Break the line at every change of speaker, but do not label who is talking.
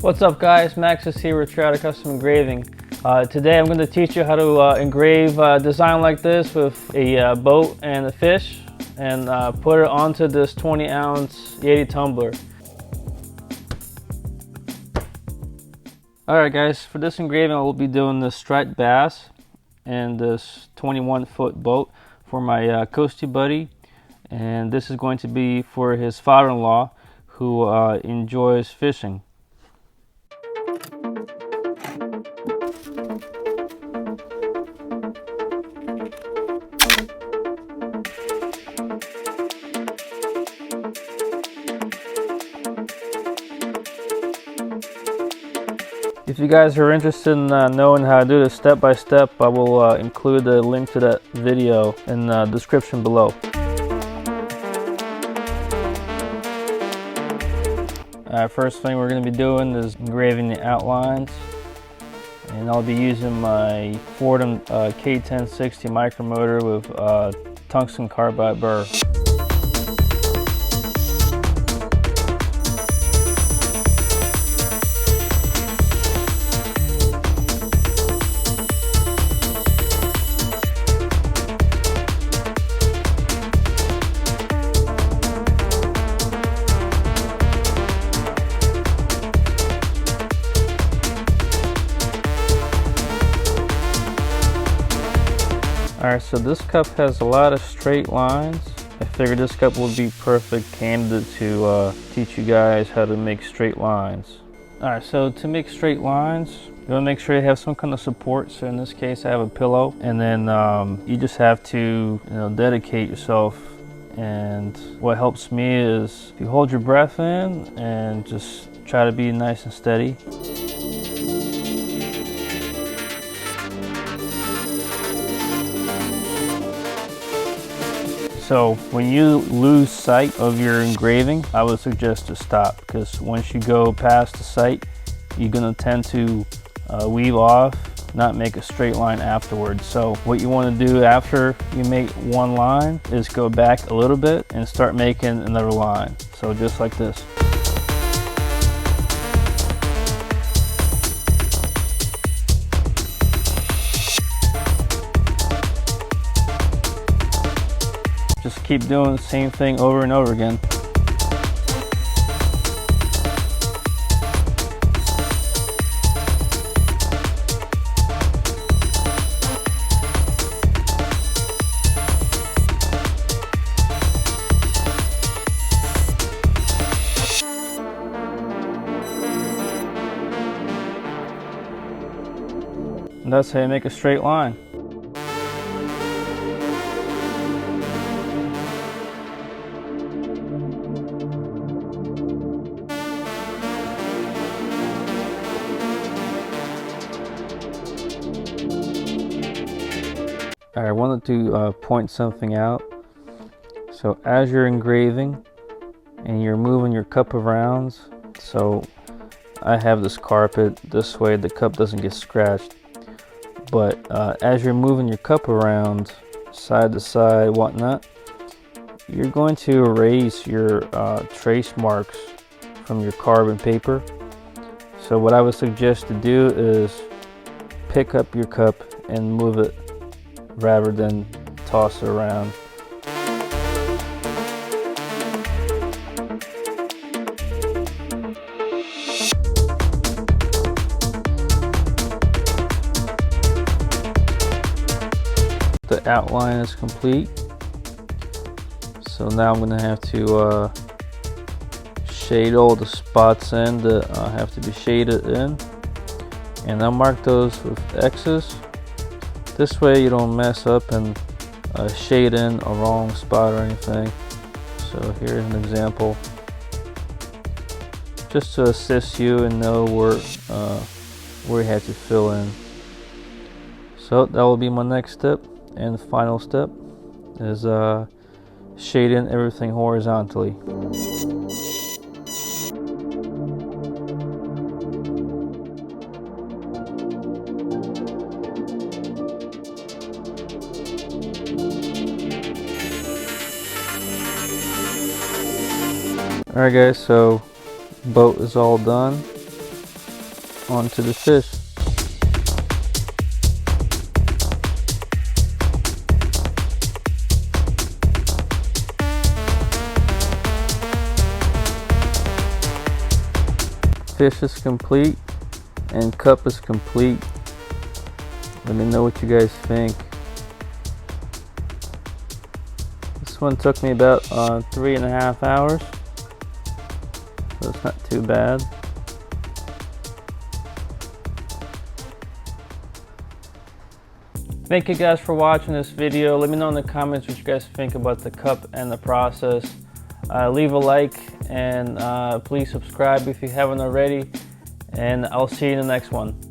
What's up guys, Max is here with Trout Custom Engraving. Today I'm going to teach you how to engrave a design like this with a boat and a fish and put it onto this 20-ounce Yeti tumbler. Alright guys, for this engraving I will be doing this striped bass and this 21-foot boat for my coastie buddy, and this is going to be for his father-in-law who enjoys fishing. If you guys are interested in knowing how to do this step by step, I will include a link to that video in the description below. First thing we're going to be doing is engraving the outlines, and I'll be using my Foredom K1060 micromotor with tungsten carbide burr. Alright, so this cup has a lot of straight lines. I figured this cup would be perfect candidate to teach you guys how to make straight lines. Alright, so to make straight lines, you want to make sure you have some kind of support. So in this case I have a pillow, and then you just have to dedicate yourself. And what helps me is you hold your breath in and just try to be nice and steady. So when you lose sight of your engraving, I would suggest to stop, because once you go past the sight, you're gonna tend to weave off, not make a straight line afterwards. So what you want to do after you make one line is go back a little bit and start making another line. So just like this. Just keep doing the same thing over and over again. And that's how you make a straight line. I wanted to point something out. So as you're engraving and you're moving your cup around, so I have this carpet this way the cup doesn't get scratched, but as you're moving your cup around side to side, whatnot, you're going to erase your trace marks from your carbon paper. So what I would suggest to do is pick up your cup and move it rather than toss it around. The outline is complete, so now I'm going to have to shade all the spots in that have to be shaded in, and I'll mark those with X's. This way you don't mess up and shade in a wrong spot or anything. So here's an example, just to assist you and know where you have to fill in. So that will be my next step, and the final step is shade in everything horizontally. Alright guys, so boat is all done. onto the fish. Fish is complete and cup is complete. Let me know what you guys think. This one took me about 3.5 hours, so it's not too bad. Thank you guys for watching this video. Let me know in the comments what you guys think about the cup and the process. Leave a like and please subscribe if you haven't already, and I'll see you in the next one.